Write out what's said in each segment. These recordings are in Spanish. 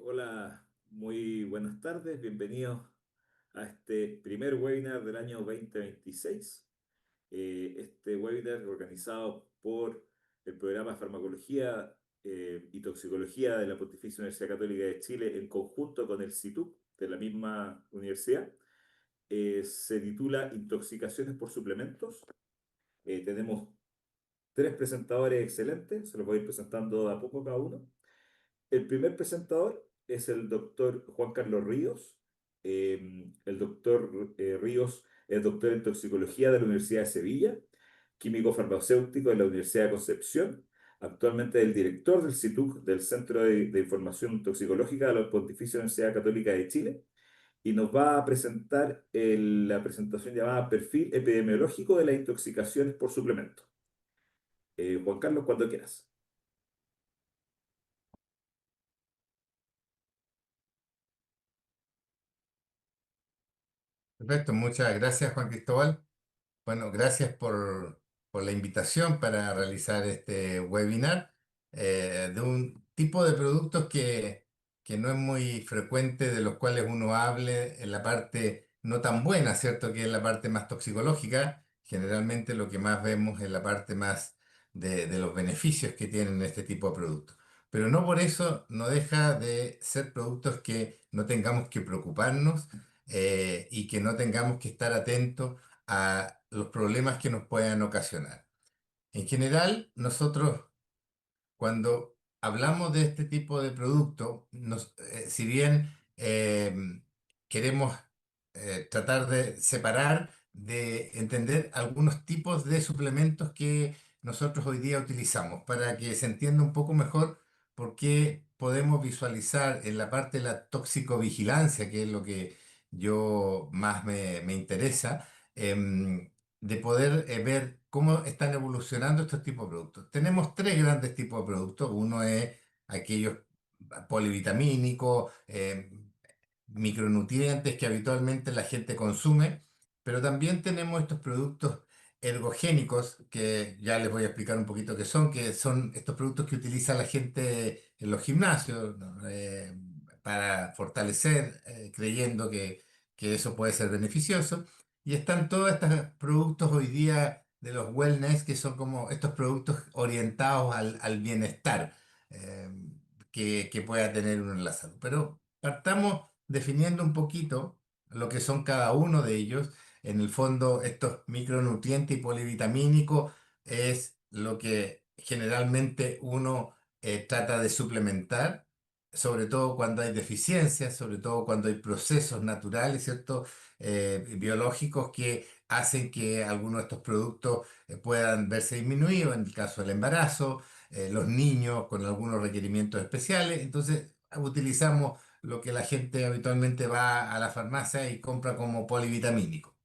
Hola, muy buenas tardes, bienvenidos a este primer webinar del año 2026. Este webinar organizado por el programa de Farmacología y Toxicología de la Pontificia Universidad Católica de Chile en conjunto con el CITUC de la misma universidad. Se titula Intoxicaciones por suplementos. Tenemos tres presentadores excelentes, se los voy a ir presentando de a poco cada uno. El primer presentador es el doctor Juan Carlos Ríos. El doctor Ríos es doctor en toxicología de la Universidad de Sevilla, químico farmacéutico de la Universidad de Concepción, actualmente es el director del CITUC, del Centro de Información Toxicológica de la Pontificia Universidad Católica de Chile, y nos va a presentar la presentación llamada Perfil Epidemiológico de las Intoxicaciones por Suplemento. Juan Carlos, cuando quieras. Perfecto, muchas gracias Juan Cristóbal. Bueno, gracias por la invitación para realizar este webinar de un tipo de productos que no es muy frecuente, de los cuales uno hable en la parte no tan buena, ¿cierto? Que es la parte más toxicológica. Generalmente lo que más vemos es la parte más de los beneficios que tienen este tipo de productos. Pero no por eso no deja de ser productos que no tengamos que preocuparnos y que no tengamos que estar atentos a los problemas que nos puedan ocasionar. En general, nosotros cuando hablamos de este tipo de producto, si bien queremos tratar de separar, de entender algunos tipos de suplementos que nosotros hoy día utilizamos, para que se entienda un poco mejor por qué podemos visualizar en la parte de la toxicovigilancia, que es lo que yo más me interesa, de poder ver cómo están evolucionando estos tipos de productos. Tenemos tres grandes tipos de productos. Uno es aquellos polivitamínicos, micronutrientes que habitualmente la gente consume, pero también tenemos estos productos ergogénicos que ya les voy a explicar un poquito qué son, que son estos productos que utiliza la gente en los gimnasios, ¿no? Para fortalecer, creyendo que eso puede ser beneficioso. Y están todos estos productos hoy día de los wellness, que son como estos productos orientados al bienestar eh, que pueda tener uno en la salud. Pero partamos definiendo un poquito lo que son cada uno de ellos. En el fondo, estos micronutrientes y polivitamínicos es lo que generalmente uno trata de suplementar, sobre todo cuando hay deficiencias, sobre todo cuando hay procesos naturales, ¿cierto? Biológicos que hacen que algunos de estos productos puedan verse disminuidos, en el caso del embarazo, los niños con algunos requerimientos especiales. Entonces, utilizamos lo que la gente habitualmente va a la farmacia y compra como polivitamínico.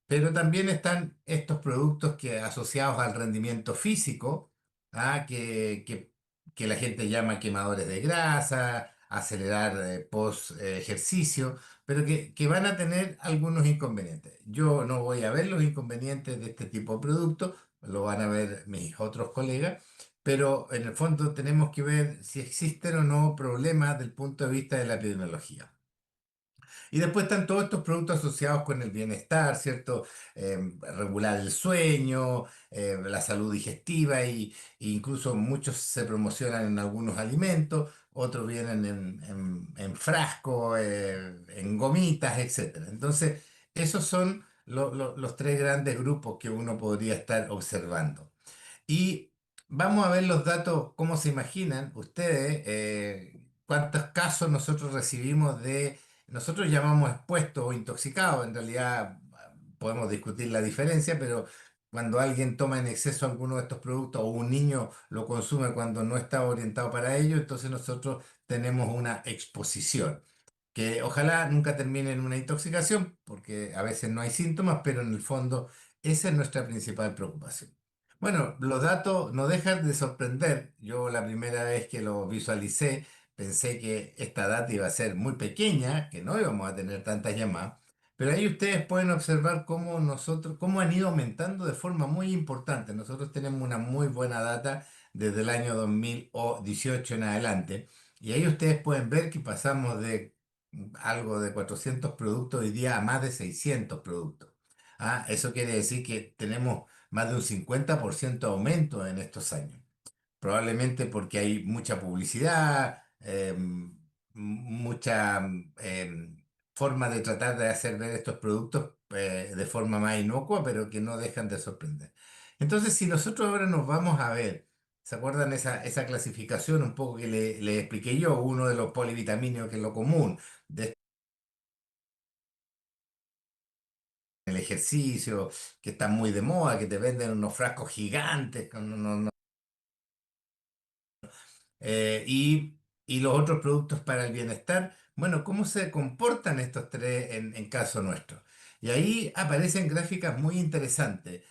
Pero también están estos productos que asociados al rendimiento físico, ¿ah? Que la gente llama quemadores de grasa, acelerar post ejercicio, pero que van a tener algunos inconvenientes. Yo no voy a ver los inconvenientes de este tipo de productos, lo van a ver mis otros colegas, pero en el fondo tenemos que ver si existen o no problemas del punto de vista de la epidemiología. Y después están todos estos productos asociados con el bienestar, ¿cierto? Regular el sueño, la salud digestiva e incluso muchos se promocionan en algunos alimentos, otros vienen en frasco, en gomitas, etcétera. Entonces, esos son los tres grandes grupos que uno podría estar observando. Y vamos a ver los datos, cómo se imaginan ustedes, cuántos casos nosotros recibimos nosotros llamamos expuestos o intoxicados, en realidad podemos discutir la diferencia, pero cuando alguien toma en exceso alguno de estos productos o un niño lo consume cuando no está orientado para ello, entonces nosotros tenemos una exposición que ojalá nunca termine en una intoxicación, porque a veces no hay síntomas, pero en el fondo esa es nuestra principal preocupación. Bueno, los datos no dejan de sorprender. Yo la primera vez que lo visualicé pensé que esta data iba a ser muy pequeña, que no íbamos a tener tantas llamadas, pero ahí ustedes pueden observar cómo han ido aumentando de forma muy importante. Nosotros tenemos una muy buena data desde el año 2018 en adelante. Y ahí ustedes pueden ver que pasamos de algo de 400 productos hoy día a más de 600 productos. Eso quiere decir que tenemos más de un 50% aumento en estos años. Probablemente porque hay mucha publicidad, mucha forma de tratar de hacer ver estos productos de forma más inocua, pero que no dejan de sorprender. Entonces, si nosotros ahora nos vamos a ver, ¿se acuerdan esa clasificación un poco que le expliqué yo? Uno de los polivitamínicos que es lo común, de el ejercicio, que está muy de moda, que te venden unos frascos gigantes con y los otros productos para el bienestar. Bueno, ¿cómo se comportan estos tres en caso nuestro? Y ahí aparecen gráficas muy interesantes.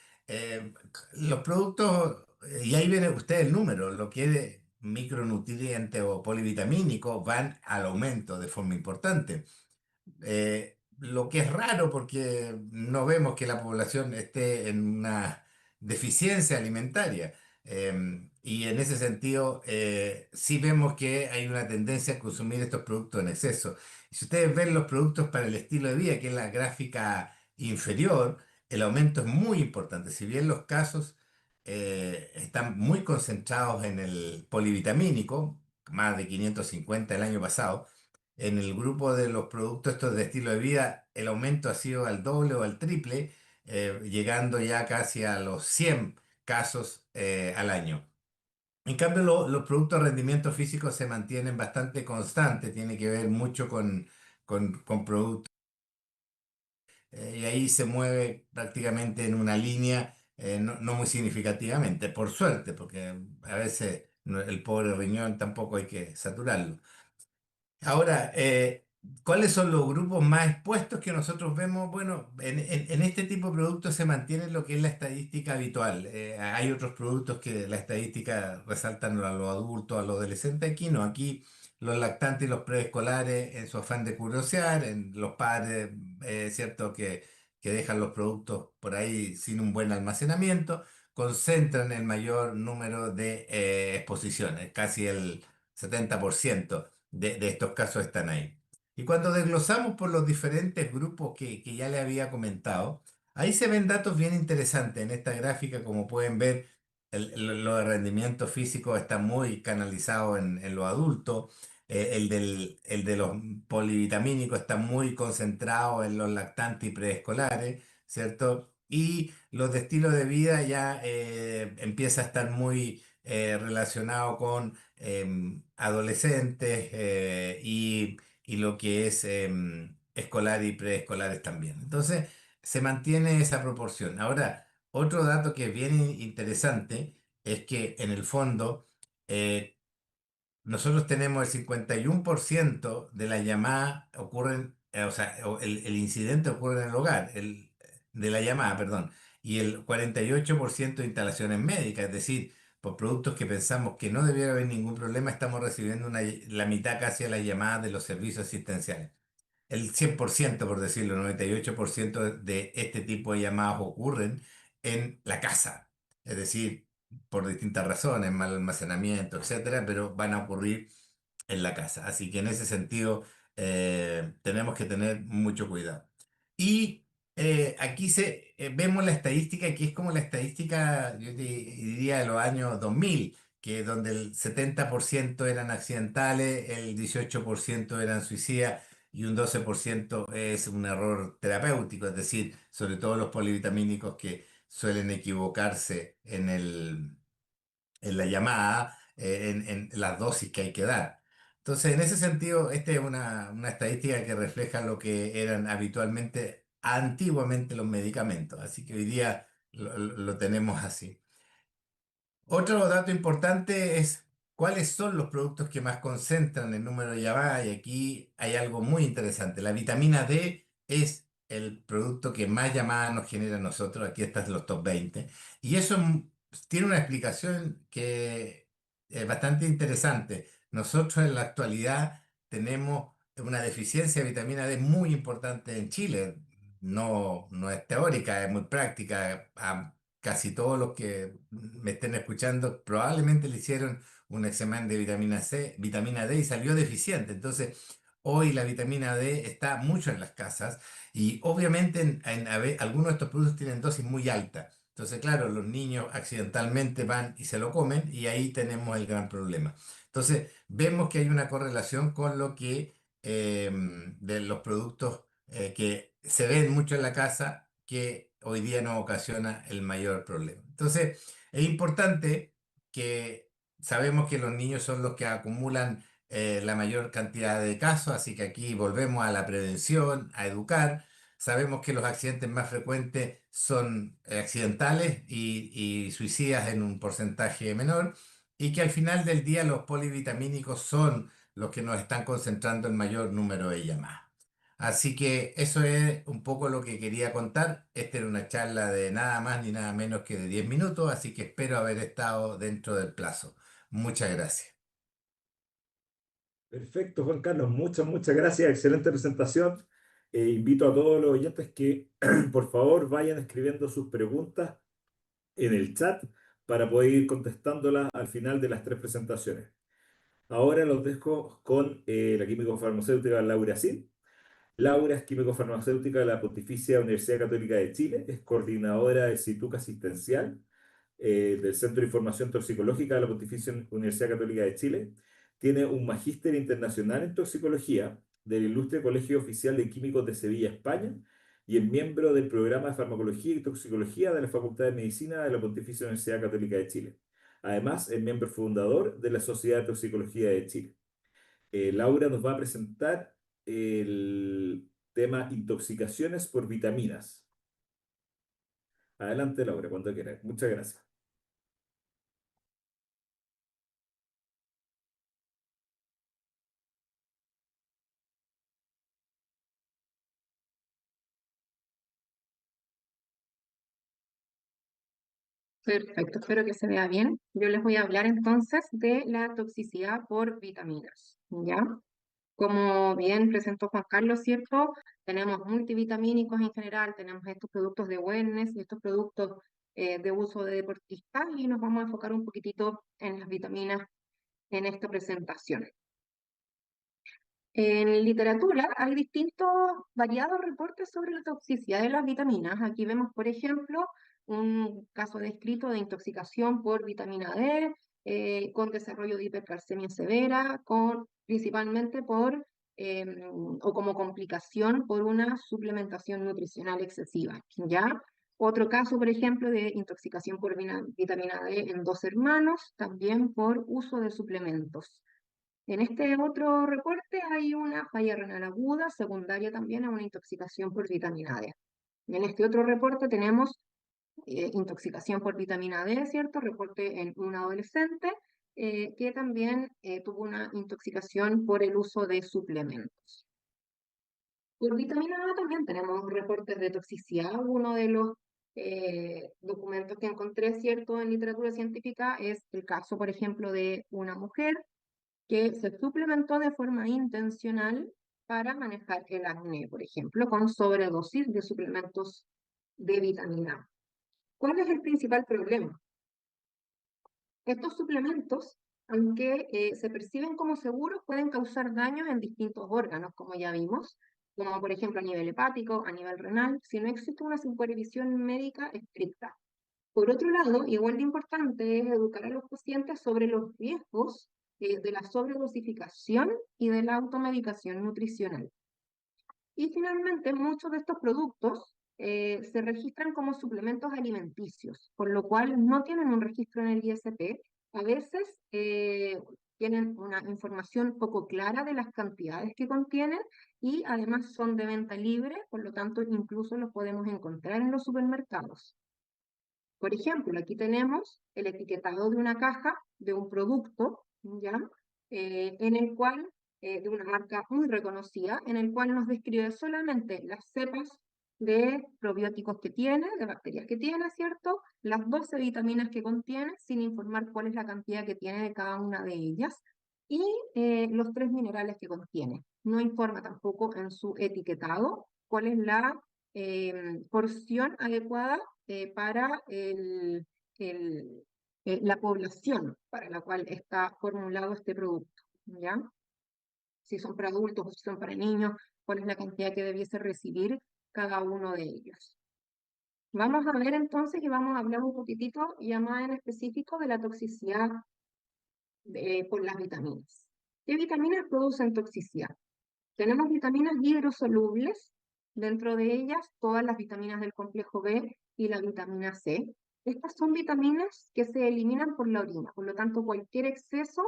Los productos, y ahí viene usted el número, lo que es micronutriente o polivitamínico van al aumento de forma importante. Lo que es raro porque no vemos que la población esté en una deficiencia alimentaria. Y en ese sentido, sí vemos que hay una tendencia a consumir estos productos en exceso. Y si ustedes ven los productos para el estilo de vida, que es la gráfica inferior, el aumento es muy importante. Si bien los casos están muy concentrados en el polivitamínico, más de 550 el año pasado, en el grupo de los productos estos de estilo de vida, el aumento ha sido al doble o al triple, llegando ya casi a los 100 casos al año. En cambio, los productos de rendimiento físico se mantienen bastante constantes, tiene que ver mucho con productos, y ahí se mueve prácticamente en una línea, no muy significativamente, por suerte, porque a veces el pobre riñón tampoco hay que saturarlo. Ahora, ¿cuáles son los grupos más expuestos que nosotros vemos? Bueno, en este tipo de productos se mantiene lo que es la estadística habitual. Hay otros productos que la estadística resaltan a los adultos, a los adolescentes. Aquí no, aquí los lactantes y los preescolares, en su afán de curiosear, en los padres, ¿cierto? Que dejan los productos por ahí sin un buen almacenamiento, concentran el mayor número de exposiciones, casi el 70% de estos casos están ahí. Y cuando desglosamos por los diferentes grupos que ya le había comentado, ahí se ven datos bien interesantes en esta gráfica. Como pueden ver, lo de rendimiento físico está muy canalizado en los adultos. El de los polivitamínicos está muy concentrado en los lactantes y preescolares, ¿cierto? Y los de estilo de vida ya empieza a estar muy relacionado con adolescentes y lo que es escolar y preescolares también. Entonces, se mantiene esa proporción. Ahora, otro dato que es bien interesante es que en el fondo eh, nosotros tenemos el 51% de las llamadas ocurren, o sea, el incidente ocurre en el hogar, de la llamada, perdón, y el 48% de instalaciones médicas, es decir, por productos que pensamos que no debiera haber ningún problema, estamos recibiendo la mitad casi de las llamadas de los servicios asistenciales. El 100%, por decirlo, el 98% de este tipo de llamadas ocurren en la casa, es decir, por distintas razones, mal almacenamiento, etcétera, pero van a ocurrir en la casa. Así que en ese sentido tenemos que tener mucho cuidado. Y aquí vemos la estadística, que es como la estadística, yo te diría, de los años 2000, que donde el 70% eran accidentales, el 18% eran suicidas y un 12% es un error terapéutico, es decir, sobre todo los polivitamínicos que suelen equivocarse en la llamada, en las dosis que hay que dar. Entonces, en ese sentido, esta es una estadística que refleja lo que eran habitualmente, antiguamente los medicamentos, así que hoy día lo tenemos así. Otro dato importante es cuáles son los productos que más concentran el número de llamadas, y aquí hay algo muy interesante. La vitamina D es el producto que más llamadas nos genera a nosotros. Aquí están los top 20. Y eso tiene una explicación que es bastante interesante. Nosotros en la actualidad tenemos una deficiencia de vitamina D muy importante en Chile. No es teórica, es muy práctica. Casi todos los que me estén escuchando probablemente le hicieron un examen de vitamina C, vitamina D y salió deficiente. Entonces, hoy la vitamina D está mucho en las casas y obviamente algunos de estos productos tienen dosis muy alta. Entonces, claro, los niños accidentalmente van y se lo comen y ahí tenemos el gran problema. Entonces, vemos que hay una correlación con lo que de los productos que se ven mucho en la casa que hoy día nos ocasiona el mayor problema. Entonces, es importante que sabemos que los niños son los que acumulan la mayor cantidad de casos, así que aquí volvemos a la prevención, a educar. Sabemos que los accidentes más frecuentes son accidentales y suicidas en un porcentaje menor y que al final del día los polivitamínicos son los que nos están concentrando el mayor número de llamadas. Así que eso es un poco lo que quería contar. Esta era una charla de nada más ni nada menos que de 10 minutos, así que espero haber estado dentro del plazo. Muchas gracias. Perfecto, Juan Carlos, muchas gracias, excelente presentación. Invito a todos los oyentes que por favor vayan escribiendo sus preguntas en el chat para poder ir contestándolas al final de las tres presentaciones. Ahora los dejo con la químico farmacéutica Laura Sil. Laura es químico farmacéutica de la Pontificia Universidad Católica de Chile, es coordinadora del CITUC asistencial del Centro de Información Toxicológica de la Pontificia Universidad Católica de Chile. Tiene un magíster internacional en toxicología del Ilustre Colegio Oficial de Químicos de Sevilla, España, y es miembro del programa de Farmacología y Toxicología de la Facultad de Medicina de la Pontificia Universidad Católica de Chile. Además, es miembro fundador de la Sociedad de Toxicología de Chile. Laura nos va a presentar el tema intoxicaciones por vitaminas. Adelante, Laura, cuando quieras. Muchas gracias. Perfecto, espero que se vea bien. Yo les voy a hablar entonces de la toxicidad por vitaminas, ¿ya? Como bien presentó Juan Carlos, ¿cierto? Tenemos multivitamínicos en general, tenemos estos productos de wellness y estos productos de uso de deportistas y nos vamos a enfocar un poquitito en las vitaminas en esta presentación. En literatura hay distintos variados reportes sobre la toxicidad de las vitaminas. Aquí vemos, por ejemplo, un caso descrito de intoxicación por vitamina D, con desarrollo de hipercalcemia severa, principalmente o como complicación por una suplementación nutricional excesiva, ¿ya? Otro caso, por ejemplo, de intoxicación por vitamina D en dos hermanos, también por uso de suplementos. En este otro reporte hay una falla renal aguda, secundaria también a una intoxicación por vitamina D. En este otro reporte tenemos intoxicación por vitamina D, ¿cierto? Reporte en un adolescente que también tuvo una intoxicación por el uso de suplementos. Por vitamina A también tenemos reportes de toxicidad. Uno de los documentos que encontré, ¿cierto?, en literatura científica es el caso, por ejemplo, de una mujer que se suplementó de forma intencional para manejar el acné, por ejemplo, con sobredosis de suplementos de vitamina A. ¿Cuál es el principal problema? Estos suplementos, aunque se perciben como seguros, pueden causar daños en distintos órganos, como ya vimos, como por ejemplo a nivel hepático, a nivel renal, si no existe una supervisión médica estricta. Por otro lado, igual de importante es educar a los pacientes sobre los riesgos de la sobredosificación y de la automedicación nutricional. Y finalmente, muchos de estos productos se registran como suplementos alimenticios, por lo cual no tienen un registro en el ISP. A veces tienen una información poco clara de las cantidades que contienen y además son de venta libre, por lo tanto incluso los podemos encontrar en los supermercados. Por ejemplo, aquí tenemos el etiquetado de una caja de un producto, ¿ya? En el cual, de una marca muy reconocida, en el cual nos describe solamente las cepas de probióticos que tiene, de bacterias que tiene, ¿cierto? Las 12 vitaminas que contiene, sin informar cuál es la cantidad que tiene de cada una de ellas, y los 3 minerales que contiene. No informa tampoco en su etiquetado cuál es la porción adecuada para la población para la cual está formulado este producto, ¿ya? Si son para adultos o si son para niños, cuál es la cantidad que debiese recibir cada uno de ellos. Vamos a ver entonces y vamos a hablar un poquitito ya más en específico de la toxicidad por las vitaminas. ¿Qué vitaminas producen toxicidad? Tenemos vitaminas hidrosolubles, dentro de ellas todas las vitaminas del complejo B y la vitamina C. Estas son vitaminas que se eliminan por la orina, por lo tanto cualquier exceso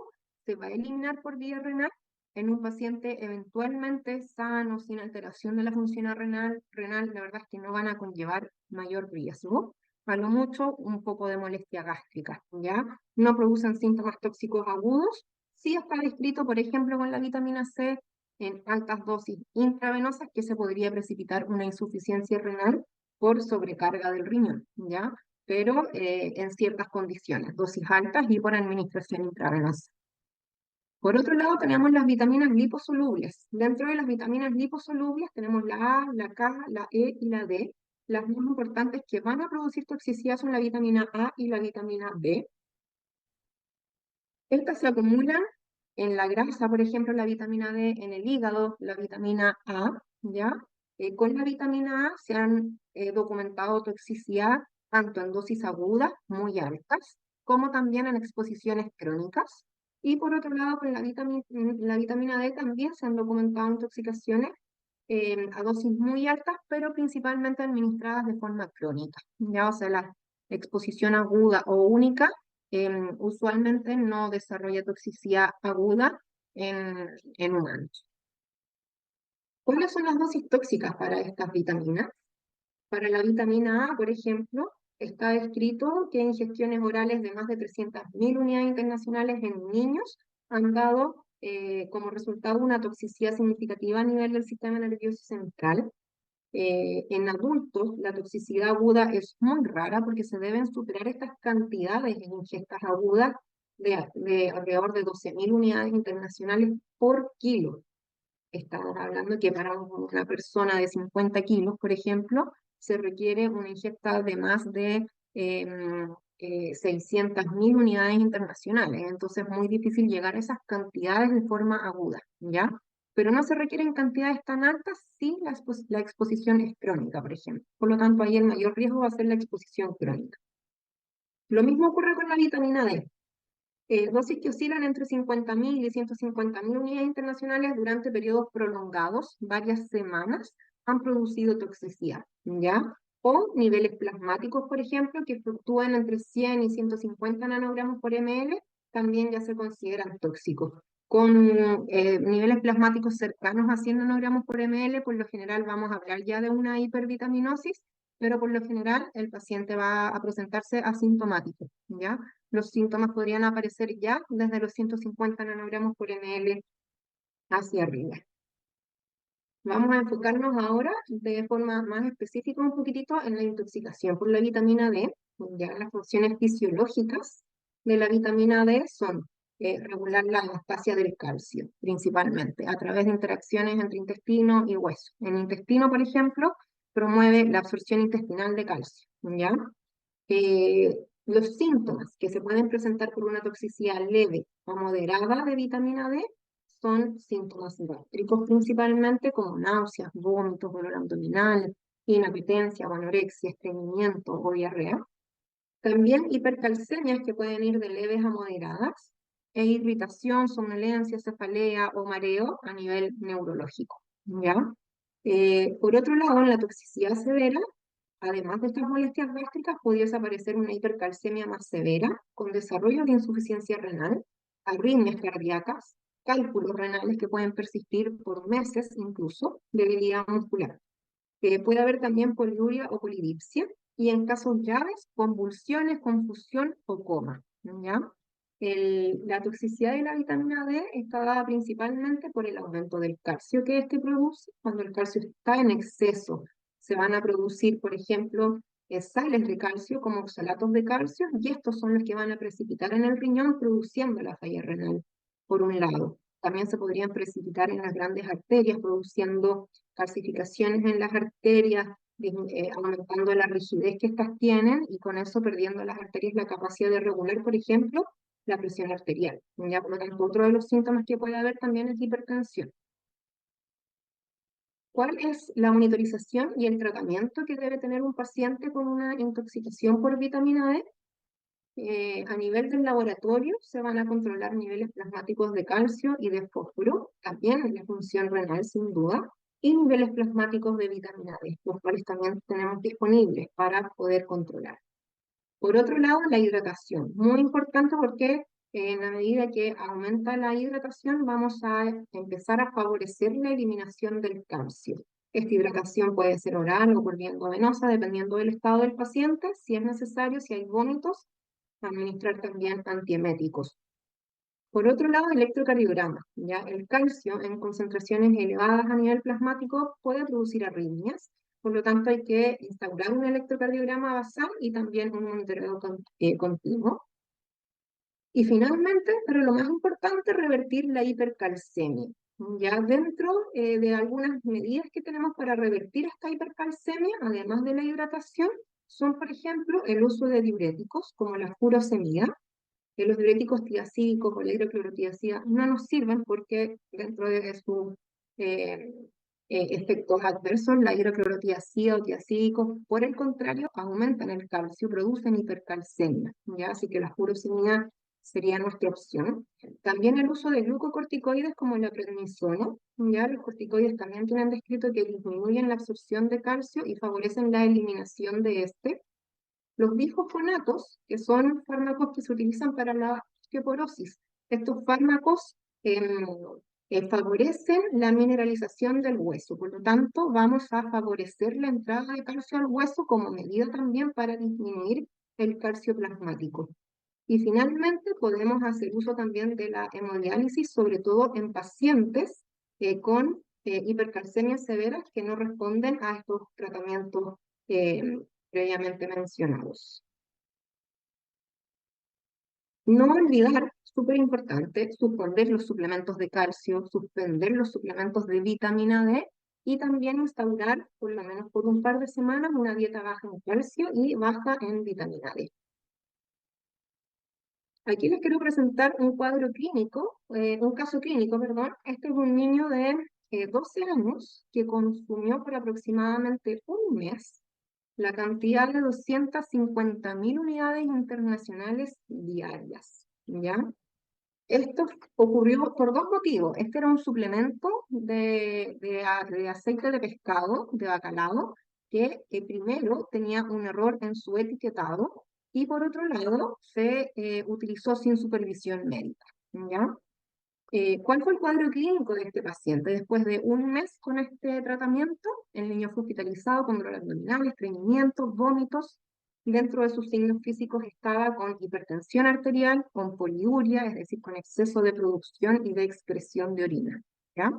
se va a eliminar por vía renal en un paciente eventualmente sano, sin alteración de la función renal, la verdad es que no van a conllevar mayor riesgo. A lo mucho, un poco de molestia gástrica, ¿ya? No producen síntomas tóxicos agudos. Sí está descrito, por ejemplo, con la vitamina C, en altas dosis intravenosas que se podría precipitar una insuficiencia renal por sobrecarga del riñón, ¿ya? Pero en ciertas condiciones, dosis altas y por administración intravenosa. Por otro lado, tenemos las vitaminas liposolubles. Dentro de las vitaminas liposolubles tenemos la A, la K, la E y la D. Las más importantes que van a producir toxicidad son la vitamina A y la vitamina B. Estas se acumulan en la grasa, por ejemplo, la vitamina D en el hígado, la vitamina A, ¿ya? Con la vitamina A se han documentado toxicidad tanto en dosis agudas, muy altas, como también en exposiciones crónicas. Y por otro lado, con la vitamina D también se han documentado intoxicaciones a dosis muy altas, pero principalmente administradas de forma crónica, ¿ya? O sea, la exposición aguda o única usualmente no desarrolla toxicidad aguda en humanos. ¿Cuáles son las dosis tóxicas para estas vitaminas? Para la vitamina A, por ejemplo, está descrito que ingestiones orales de más de 300.000 unidades internacionales en niños han dado como resultado una toxicidad significativa a nivel del sistema nervioso central. En adultos, la toxicidad aguda es muy rara porque se deben superar estas cantidades en ingestas agudas de alrededor de 12.000 unidades internacionales por kilo. Estamos hablando que para una persona de 50 kilos, por ejemplo, se requiere una ingesta de más de 600.000 unidades internacionales. Entonces es muy difícil llegar a esas cantidades de forma aguda, ¿ya? Pero no se requieren cantidades tan altas si la exposición es crónica, por ejemplo. Por lo tanto, ahí el mayor riesgo va a ser la exposición crónica. Lo mismo ocurre con la vitamina D. Dosis que oscilan entre 50.000 y 150.000 unidades internacionales durante periodos prolongados, varias semanas, han producido toxicidad, ¿ya? O niveles plasmáticos, por ejemplo, que fluctúan entre 100 y 150 nanogramos por ml, también ya se consideran tóxicos. Con niveles plasmáticos cercanos a 100 nanogramos por ml, por lo general vamos a hablar ya de una hipervitaminosis, pero por lo general el paciente va a presentarse asintomático, ¿ya? Los síntomas podrían aparecer ya desde los 150 nanogramos por ml hacia arriba. Vamos a enfocarnos ahora de forma más específica un poquitito en la intoxicación por la vitamina D. Ya las funciones fisiológicas de la vitamina D son regular la homeostasia del calcio, principalmente, a través de interacciones entre intestino y hueso. En intestino, por ejemplo, promueve la absorción intestinal de calcio, ¿ya? Los síntomas que se pueden presentar por una toxicidad leve o moderada de vitamina D son síntomas gástricos principalmente, como náuseas, vómitos, dolor abdominal, inapetencia, anorexia, estreñimiento o diarrea. También hipercalcemias que pueden ir de leves a moderadas, e irritación, somnolencia, cefalea o mareo a nivel neurológico, ¿ya? Por otro lado, en la toxicidad severa, además de estas molestias gástricas, pudiese aparecer una hipercalcemia más severa, con desarrollo de insuficiencia renal, arritmias cardíacas, cálculos renales que pueden persistir por meses incluso, debilidad muscular. Puede haber también poliuria o polidipsia, y en casos graves, convulsiones, confusión o coma, ¿ya? La toxicidad de la vitamina D está dada principalmente por el aumento del calcio que este produce. Cuando el calcio está en exceso, se van a producir, por ejemplo, sales de calcio como oxalatos de calcio, y estos son los que van a precipitar en el riñón produciendo la falla renal, por un lado. También se podrían precipitar en las grandes arterias produciendo calcificaciones en las arterias, aumentando la rigidez que estas tienen y con eso perdiendo las arterias la capacidad de regular, por ejemplo, la presión arterial. ¿Ya? Por lo tanto, otro de los síntomas que puede haber también es hipertensión. ¿Cuál es la monitorización y el tratamiento que debe tener un paciente con una intoxicación por vitamina D? A nivel del laboratorio se van a controlar niveles plasmáticos de calcio y de fósforo, también la función renal sin duda, y niveles plasmáticos de vitamina D, los cuales también tenemos disponibles para poder controlar. Por otro lado, la hidratación, muy importante porque en la medida que aumenta la hidratación vamos a empezar a favorecer la eliminación del calcio. Esta hidratación puede ser oral o por vía endovenosa, dependiendo del estado del paciente, si es necesario, si hay vómitos, administrar también antieméticos. Por otro lado, electrocardiograma. ¿Ya? El calcio en concentraciones elevadas a nivel plasmático puede producir arritmias, por lo tanto hay que instaurar un electrocardiograma basal y también un monitoreo continuo. Y finalmente, pero lo más importante, revertir la hipercalcemia. Ya dentro de algunas medidas que tenemos para revertir esta hipercalcemia, además de la hidratación, son, por ejemplo, el uso de diuréticos como la furosemida. Los diuréticos tiacídicos o la hidroclorotiazida no nos sirven porque dentro de sus eh, efectos adversos, la hidroclorotiazida o tiacídicos, por el contrario, aumentan el calcio, producen hipercalcemia, ¿ya? Así que la furosemida sería nuestra opción. También el uso de glucocorticoides como la prednisona, ¿ya? Los corticoides también tienen descrito que disminuyen la absorción de calcio y favorecen la eliminación de este. Los bifosfonatos, que son fármacos que se utilizan para la osteoporosis, estos fármacos favorecen la mineralización del hueso, por lo tanto vamos a favorecer la entrada de calcio al hueso como medida también para disminuir el calcio plasmático. Y finalmente podemos hacer uso también de la hemodiálisis, sobre todo en pacientes con hipercalcemias severas que no responden a estos tratamientos previamente mencionados. No olvidar, súper importante, suspender los suplementos de calcio, suspender los suplementos de vitamina D y también instaurar, por lo menos por un par de semanas, una dieta baja en calcio y baja en vitamina D. Aquí les quiero presentar un cuadro clínico, un caso clínico, perdón. Este es un niño de 12 años que consumió por aproximadamente un mes la cantidad de 250.000 unidades internacionales diarias, ¿ya? Esto ocurrió por dos motivos. Este era un suplemento de aceite de pescado, de bacalao, que primero tenía un error en su etiquetado y por otro lado se utilizó sin supervisión médica, ¿ya? ¿Cuál fue el cuadro clínico de este paciente? Después de un mes con este tratamiento, el niño fue hospitalizado con dolor abdominal, estreñimiento, vómitos. Dentro de sus signos físicos estaba con hipertensión arterial, con poliuria, es decir, con exceso de producción y de excreción de orina, ¿ya?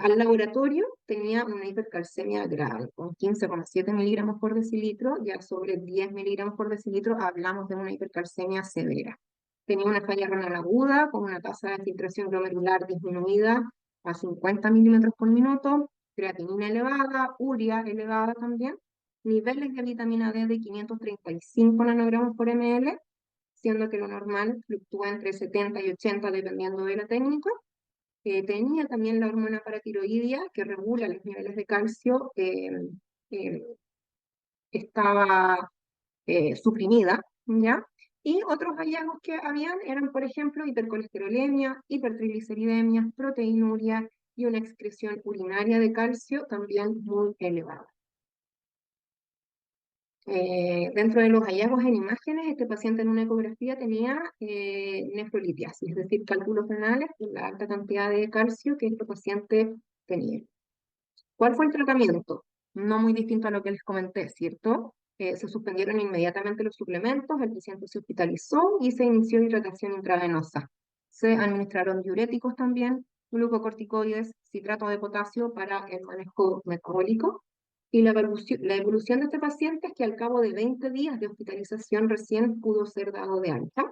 Al laboratorio tenía una hipercalcemia grave, con 15,7 miligramos por decilitro, ya sobre 10 miligramos por decilitro hablamos de una hipercalcemia severa. Tenía una falla renal aguda, con una tasa de filtración glomerular disminuida a 50 milímetros por minuto, creatinina elevada, urea elevada también, niveles de vitamina D de 535 nanogramos por ml, siendo que lo normal fluctúa entre 70 y 80 dependiendo de la técnica. Tenía también la hormona paratiroidea que regula los niveles de calcio, eh, estaba suprimida, ¿ya? Y otros hallazgos que habían eran, por ejemplo, hipercolesterolemia, hipertrigliceridemia, proteinuria y una excreción urinaria de calcio también muy elevada. Dentro de los hallazgos en imágenes, este paciente en una ecografía tenía nefrolitiasis, es decir, cálculos renales y la alta cantidad de calcio que este paciente tenía. ¿Cuál fue el tratamiento? No muy distinto a lo que les comenté, ¿cierto? Se suspendieron inmediatamente los suplementos, el paciente se hospitalizó y se inició hidratación intravenosa. Se administraron diuréticos también, glucocorticoides, citrato de potasio para el manejo metabólico. Y la evolución de este paciente es que al cabo de 20 días de hospitalización recién pudo ser dado de alta.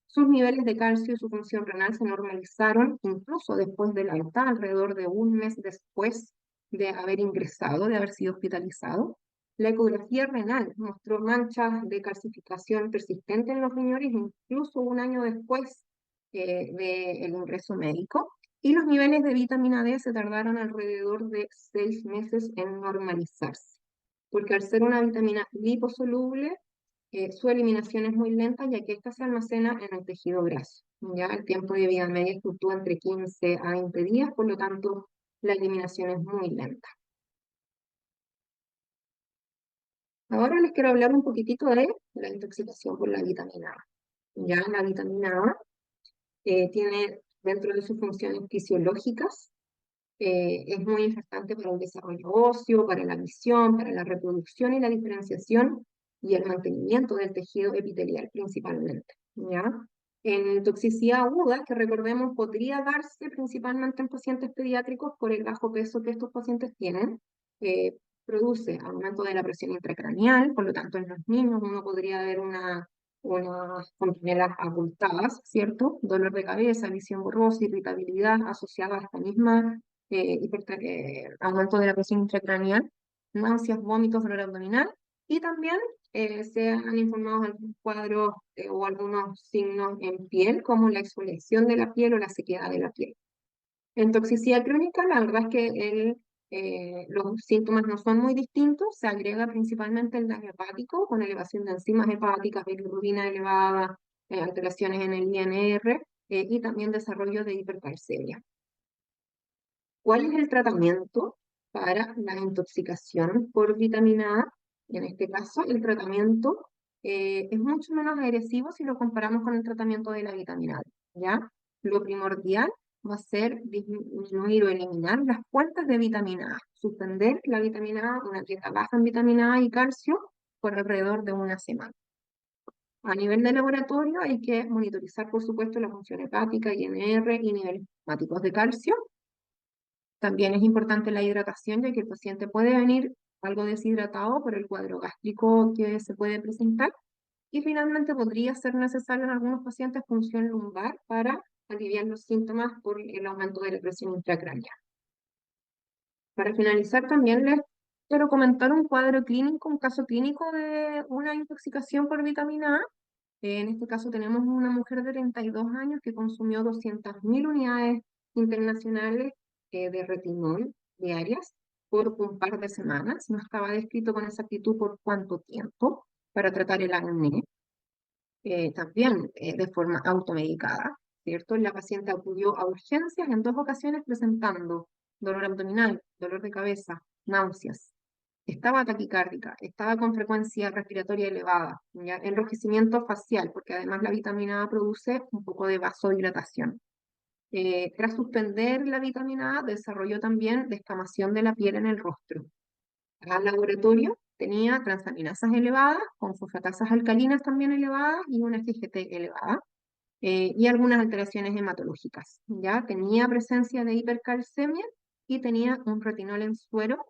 Sus niveles de calcio y su función renal se normalizaron incluso después del alta, alrededor de un mes después de haber ingresado, de haber sido hospitalizado. La ecografía renal mostró manchas de calcificación persistente en los riñones, incluso un año después del ingreso médico. Y los niveles de vitamina D se tardaron alrededor de 6 meses en normalizarse, porque al ser una vitamina liposoluble, su eliminación es muy lenta, ya que esta se almacena en el tejido graso. Ya el tiempo de vida media fluctúa entre 15 a 20 días, por lo tanto, la eliminación es muy lenta. Ahora les quiero hablar un poquitito de la intoxicación por la vitamina A. Ya la vitamina A tiene dentro de sus funciones fisiológicas, es muy importante para el desarrollo óseo, para la visión, para la reproducción y la diferenciación y el mantenimiento del tejido epitelial principalmente, ¿ya? En toxicidad aguda, que recordemos podría darse principalmente en pacientes pediátricos por el bajo peso que estos pacientes tienen, produce aumento de la presión intracraneal, por lo tanto en los niños uno podría ver unas fontanelas abultadas, ¿cierto? Dolor de cabeza, visión borrosa, irritabilidad asociada a esta misma aumento de la presión intracraneal, náuseas, vómitos, dolor abdominal, y también se han informado algunos cuadros o algunos signos en piel, como la exfoliación de la piel o la sequedad de la piel. En toxicidad crónica, la verdad es que los síntomas no son muy distintos, se agrega principalmente el daño hepático, con elevación de enzimas hepáticas, bilirrubina elevada, alteraciones en el INR, y también desarrollo de hipercalcemia. ¿Cuál es el tratamiento para la intoxicación por vitamina A? En este caso, el tratamiento es mucho menos agresivo si lo comparamos con el tratamiento de la vitamina D, ¿ya? Lo primordial va a ser disminuir o eliminar las fuentes de vitamina A, suspender la vitamina A, una dieta baja en vitamina A y calcio, por alrededor de una semana. A nivel de laboratorio hay que monitorizar, por supuesto, la función hepática, INR y niveles plasmáticos de calcio. También es importante la hidratación, ya que el paciente puede venir algo deshidratado por el cuadro gástrico que se puede presentar. Y finalmente podría ser necesario en algunos pacientes punción lumbar para aliviar los síntomas por el aumento de la presión intracraneal. Para finalizar, también les quiero comentar un cuadro clínico, un caso clínico de una intoxicación por vitamina A. En este caso tenemos una mujer de 32 años que consumió 200.000 unidades internacionales de retinol diarias por un par de semanas. No estaba descrito con exactitud por cuánto tiempo para tratar el acné, también de forma automedicada, ¿cierto? La paciente acudió a urgencias en 2 ocasiones presentando dolor abdominal, dolor de cabeza, náuseas. Estaba taquicárdica, estaba con frecuencia respiratoria elevada, ¿ya? Enrojecimiento facial, porque además la vitamina A produce un poco de vasodilatación. Tras suspender la vitamina A, desarrolló también descamación de la piel en el rostro. Al laboratorio tenía transaminasas elevadas, con fosfatasas alcalinas también elevadas y una FGT elevada, y algunas alteraciones hematológicas. Ya tenía presencia de hipercalcemia y tenía un retinol en suero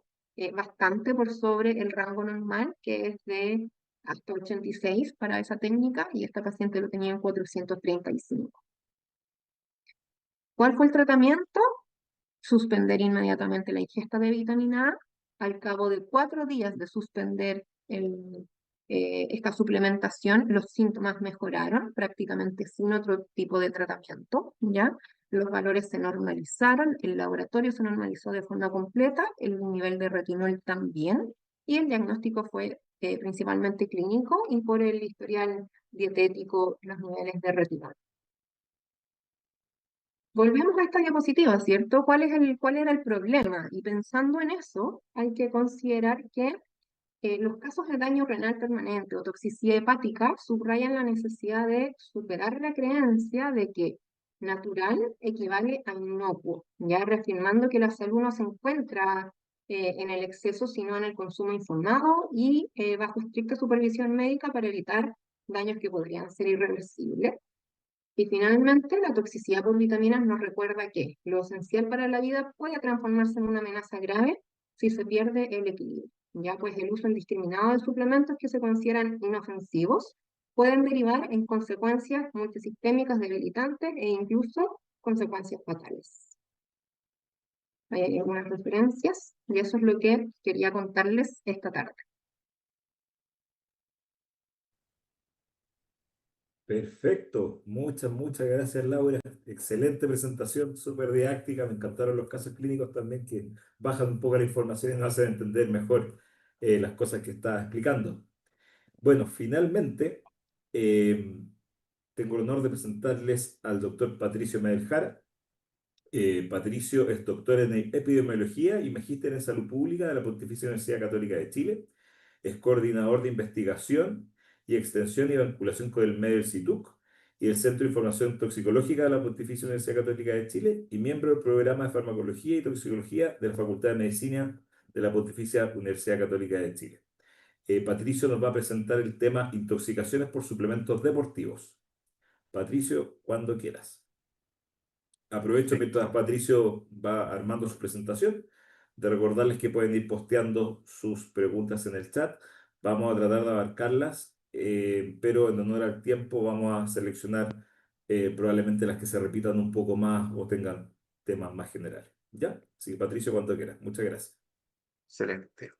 bastante por sobre el rango normal, que es de hasta 86 para esa técnica, y esta paciente lo tenía en 435. ¿Cuál fue el tratamiento? Suspender inmediatamente la ingesta de vitamina A. Al cabo de 4 días de suspender esta suplementación, los síntomas mejoraron prácticamente sin otro tipo de tratamiento, ¿ya? Los valores se normalizaron, el laboratorio se normalizó de forma completa, el nivel de retinol también, y el diagnóstico fue principalmente clínico y por el historial dietético, los niveles de retinol. Volvemos a esta diapositiva, ¿cierto? ¿Cuál era el problema? Y pensando en eso, hay que considerar que los casos de daño renal permanente o toxicidad hepática subrayan la necesidad de superar la creencia de que natural equivale a inocuo, ya reafirmando que la salud no se encuentra en el exceso, sino en el consumo informado y bajo estricta supervisión médica para evitar daños que podrían ser irreversibles. Y finalmente, la toxicidad por vitaminas nos recuerda que lo esencial para la vida puede transformarse en una amenaza grave si se pierde el equilibrio. Ya pues el uso indiscriminado de suplementos que se consideran inofensivos pueden derivar en consecuencias multisistémicas debilitantes e incluso consecuencias fatales. unas referencias, y eso es lo que quería contarles esta tarde. Perfecto, muchas gracias Laura. Excelente presentación, súper didáctica. Me encantaron los casos clínicos también que bajan un poco la información y nos hacen entender mejor las cosas que estaba explicando. Bueno, finalmente eh, tengo el honor de presentarles al doctor Patricio Medelhara. Patricio es doctor en epidemiología y magíster en salud pública de la Pontificia Universidad Católica de Chile. Es coordinador de investigación y extensión y vinculación con el MEDER CITUC y el Centro de Información Toxicológica de la Pontificia Universidad Católica de Chile y miembro del programa de farmacología y toxicología de la Facultad de Medicina de la Pontificia Universidad Católica de Chile. Patricio nos va a presentar el tema intoxicaciones por suplementos deportivos. Patricio, cuando quieras. Aprovecho mientras Perfecto. Patricio va armando su presentación de recordarles que pueden ir posteando sus preguntas en el chat. Vamos a tratar de abarcarlas, pero en honor al tiempo vamos a seleccionar probablemente las que se repitan un poco más o tengan temas más generales. ¿Ya? Sí, Patricio, cuando quieras. Muchas gracias. Excelente.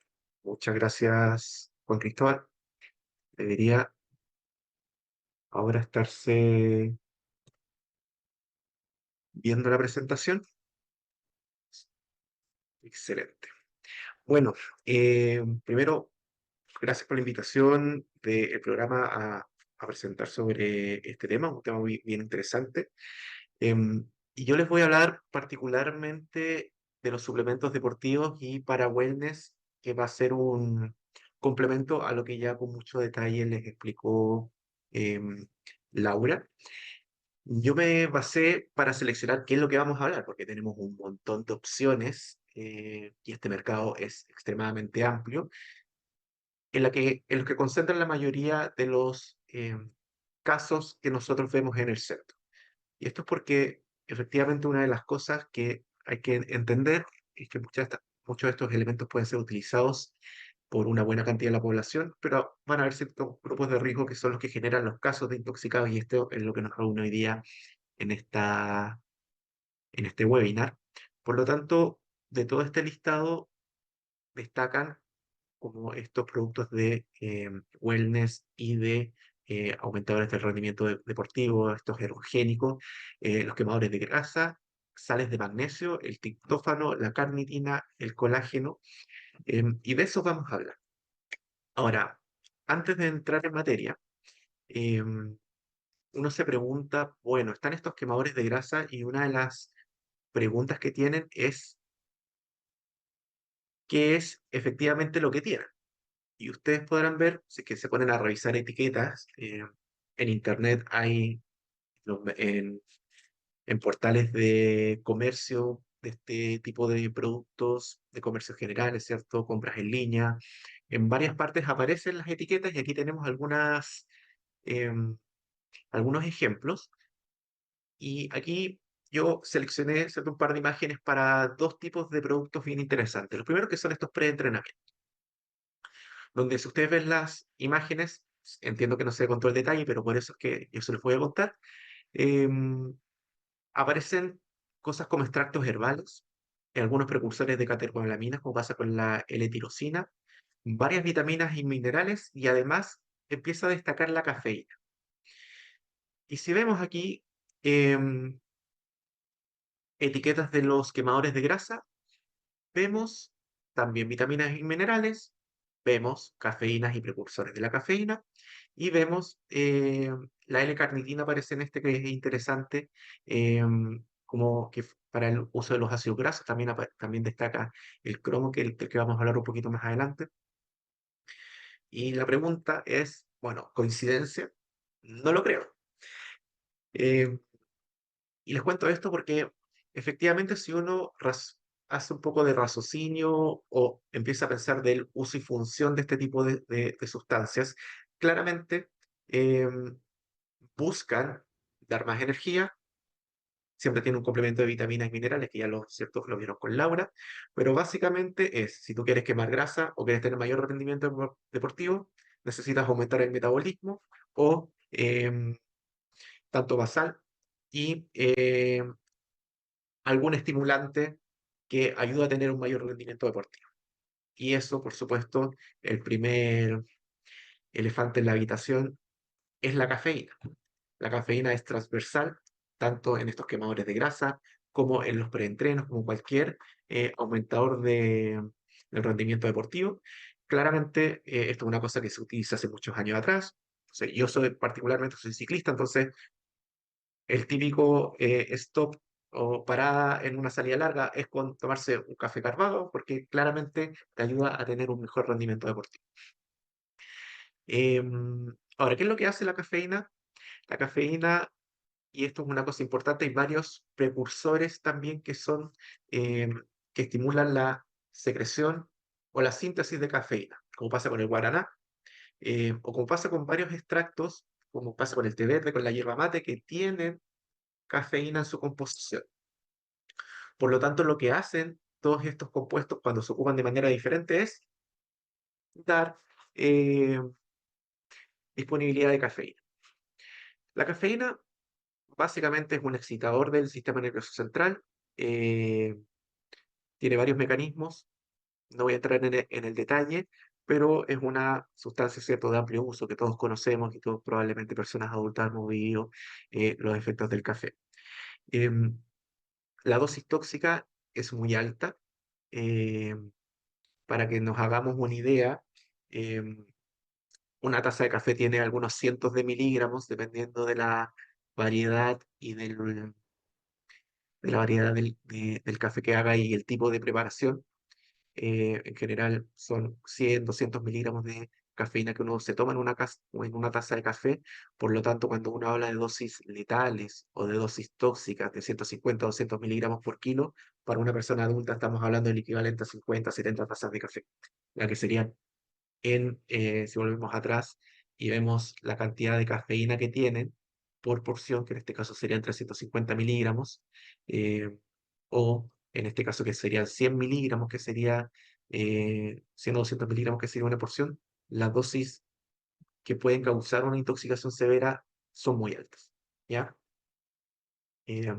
Muchas gracias, Juan Cristóbal. Debería ahora estarse viendo la presentación. Excelente. Bueno, primero, gracias por la invitación del programa a presentar sobre este tema, un tema muy bien interesante. Y yo les voy a hablar particularmente de los suplementos deportivos y para wellness, que va a ser un complemento a lo que ya con mucho detalle les explicó em, Laura. Yo me basé para seleccionar qué es lo que vamos a hablar, porque tenemos un montón de opciones y este mercado es extremadamente amplio, en los que concentran la mayoría de los casos que nosotros vemos en el centro. Y esto es porque efectivamente una de las cosas que hay que entender es que muchos de estos elementos pueden ser utilizados por una buena cantidad de la población, pero van a haber ciertos grupos de riesgo que son los que generan los casos de intoxicados y esto es lo que nos reúne hoy día en en este webinar. Por lo tanto, de todo este listado destacan como estos productos de wellness y de aumentadores del rendimiento deportivo, estos ergogénicos, los quemadores de grasa, sales de magnesio, el triptófano, la carnitina, el colágeno, y de eso vamos a hablar. Ahora, antes de entrar en materia, uno se pregunta, bueno, están estos quemadores de grasa y una de las preguntas que tienen es, ¿qué es efectivamente lo que tienen? Y ustedes podrán ver, si es que se ponen a revisar etiquetas, en internet hay, no, en portales de comercio de este tipo de productos, de comercio general, ¿es cierto? Compras en línea. En varias partes aparecen las etiquetas y aquí tenemos em, algunos ejemplos. Y aquí yo seleccioné, ¿cierto? Un par de imágenes para dos tipos de productos bien interesantes. Los primeros que son estos preentrenamientos, donde si ustedes ven las imágenes, entiendo que no sé con todo el detalle, pero por eso es que yo se los voy a contar, em, aparecen cosas como extractos herbales, algunos precursores de catecolaminas, como pasa con la L-tirosina, varias vitaminas y minerales, y además empieza a destacar la cafeína. Y si vemos aquí em, etiquetas de los quemadores de grasa, vemos también vitaminas y minerales, vemos cafeínas y precursores de la cafeína, y vemos la L-carnitina aparece en este que es interesante, como que para el uso de los ácidos grasos, también destaca el cromo, del que vamos a hablar un poquito más adelante. Y la pregunta es, bueno, ¿coincidencia? No lo creo. Eh, Y les cuento esto porque efectivamente si uno hace un poco de raciocinio o empieza a pensar del uso y función de este tipo de sustancias, claramente em, buscan dar más energía, siempre tiene un complemento de vitaminas y minerales, que ya cierto, lo vieron con Laura, pero básicamente es, si tú quieres quemar grasa o quieres tener mayor rendimiento deportivo, necesitas aumentar el metabolismo o tanto basal y algún estimulante que ayuda a tener un mayor rendimiento deportivo. Y eso, por supuesto, el primer elefante en la habitación es la cafeína. La cafeína es transversal, tanto en estos quemadores de grasa como en los preentrenos, como cualquier aumentador del rendimiento deportivo. Claramente, esto es una cosa que se utiliza hace muchos años atrás. O sea, yo particularmente soy ciclista, entonces el típico stop o parada en una salida larga es con tomarse un café cargado, porque claramente te ayuda a tener un mejor rendimiento deportivo. Ahora, ¿qué es lo que hace la cafeína? La cafeína, y esto es una cosa importante, hay varios precursores también que estimulan la secreción o la síntesis de cafeína, como pasa con el guaraná, o como pasa con varios extractos, como pasa con el té verde, con la yerba mate, que tienen cafeína en su composición. Por lo tanto, lo que hacen todos estos compuestos cuando se ocupan de manera diferente es dar eh, disponibilidad de cafeína. La cafeína básicamente es un excitador del sistema nervioso central, eh, tiene varios mecanismos, no voy a entrar en el detalle, pero es una sustancia, ¿cierto?, de amplio uso que todos conocemos y todos probablemente personas adultas hemos vivido los efectos del café. Em, la dosis tóxica es muy alta. em, para que nos hagamos una idea, em, una taza de café tiene algunos cientos de miligramos, dependiendo de la variedad y de la variedad del café que haga y el tipo de preparación. En general son 100, 200 miligramos de cafeína que uno se toma en una taza de café. Por lo tanto, cuando uno habla de dosis letales o de dosis tóxicas de 150 o 200 miligramos por kilo, para una persona adulta estamos hablando del equivalente a 50, 70 tazas de café, la que serían si volvemos atrás y vemos la cantidad de cafeína que tienen por porción, que en este caso serían 350 miligramos, eh, o en este caso que serían 100 miligramos, que sería 100 o 200 miligramos, que sería una porción, las dosis que pueden causar una intoxicación severa son muy altas, ¿ya? Eh,